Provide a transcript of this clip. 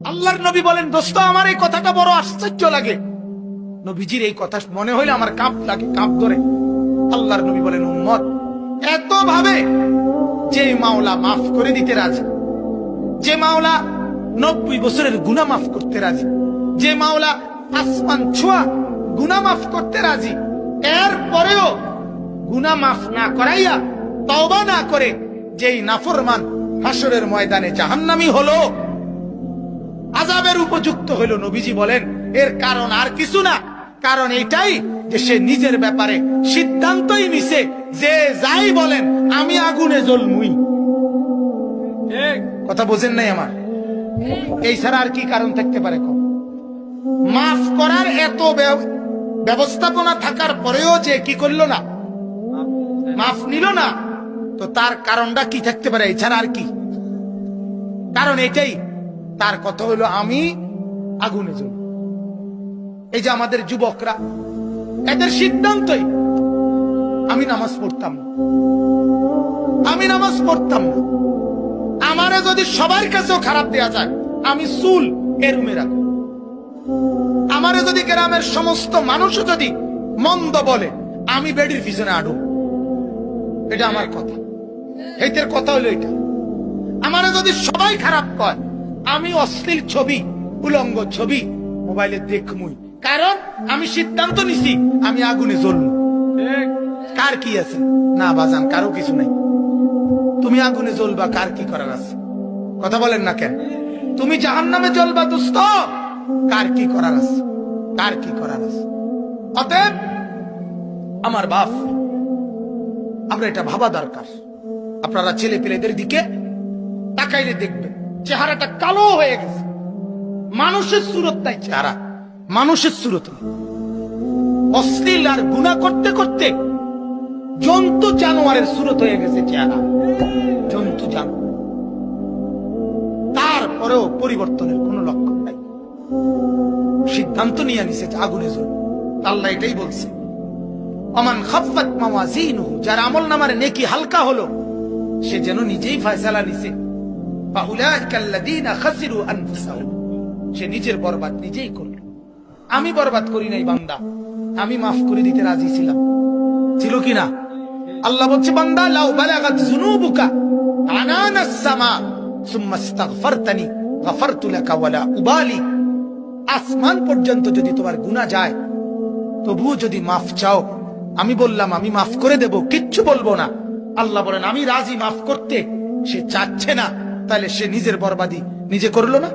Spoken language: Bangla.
আল্লাহর নবী বলেন, দোস্ত আমার এই কথাটা বড় আশ্চর্য লাগে। নবীজির এই কথা মনে হইলে আমার কাঁপ লাগে, কাঁপ ধরে। আল্লাহর নবী বলেন, উম্মত এত ভাবে যে মাওলা মাফ করে দিতে রাজি, যে মাওলা 90 বছরের গুনাহ মাফ করতে রাজি, যে মাওলা আসমান ছোঁয়া গুনাহ মাফ করতে রাজি, এর পরেও গুনাহ মাফ না করাইয়া তওবা না করে যেই নাফরমান হাসরের ময়দানে জাহান্নামী হলো, আযাবের উপযুক্ত হলো, নবীজি বলেন এর কারণ আর কিছু না, কারণ এটাই যে সে নিজের ব্যাপারে সিদ্ধান্তই নিছে যে যাই বলেন আমি আগুনে জ্বলমুই। কথা বোঝেন নাই আমার? এই ছাড়া আর কি কারণ থাকতে পারে? মাফ করার এত ব্যবস্থাপনা থাকার পরেও যে কি করলো না, মাফ নিল না, তো তার কারণটা কি থাকতে পারে এছাড়া আর কি? কারণ এটাই, তার কথা হলো আমি আগুনে জ্বলব। এই যে আমাদের যুবকরা, এদের সিদ্ধান্তই আমি নামাজ পড়তাম না, আমি নামাজ পড়তাম না, আমারে যদি সবার কাছেও খারাপ দেয়া যায় আমি চুল এরুমে রাখবো, আমারে যদি গ্রামের সমস্ত মানুষও যদি মন্দ বলে আমি বেডির পিছনে আডু। এটা আমার কথা, হেতের কথা হলো এটা। আমারে যদি সবাই খারাপ কয় আমি অশ্লীল ছবি, উলঙ্গ ছবি মোবাইলে দেখমুই, কারণ আমি সিদ্ধান্ত নিছি আমি আগুনে জ্বলবো। কার কি আছে? না বাজান, কারো কিছু নাই। তুমি আগুনে জ্বলবা, কার কি করার আছে? কথা বলেন না কেন? তুমি জাহান্নামে জ্বলবা দোস্ত, কার কি করার আছে? কার কি করার আছে? অতএব আমার বাপ, আমরা এটা ভাবা দরকার। আপনারা ছেলে পেলেদের দিকে তাকাইলে দেখবেন চেহারাটা কালো হয়ে গেছে, মানুষের সুরত নাই চেহারা, মানুষের সুরত নেই। অশ্লীল আর গুনাহ করতে করতে জন্তু জানোয়ারের সুরত হয়ে গেছে চেহারা, জন্তু জানোয়ার। তারপরেও পরিবর্তনের কোন লক্ষণ নাই, সিদ্ধান্ত নিয়ে নিছে আগুনে জ্বলবে। আল্লাহ এটাই বলছে, ওমান খাফফাত মাওয়াজিনুহু, যার আমলনামার নেকি হালকা হলো সে যেন নিজেই ফয়সালা নিছে। ফাউলাইকাল্লাযীনা খাসিরু আনফুসাহুম, সে নিজের বরবাদ নিজেই করলো। আমি বরবাদ করি নাই বান্দা, আমি মাফ করে দিতে রাজি ছিলাম, ছিল কিনা? আল্লাহ বলছে, বান্দা লাউ বালাগাত যুনুবুকা আনানাস সামা সুম্মা ইস্তাগফারতানি গফারতু লাকা ওয়ালা উবালি, আসমান পর্যন্ত যদি তোমার গুনাহ যায় তবুও যদি মাফ চাও আমি বললাম আমি মাফ করে দেব, কিচ্ছু বলবো না। আল্লাহ বলেন আমি রাজি মাফ করতে, সে চাচ্ছে না, তাহলে সে নিজের বরবাদি নিজে করলো না।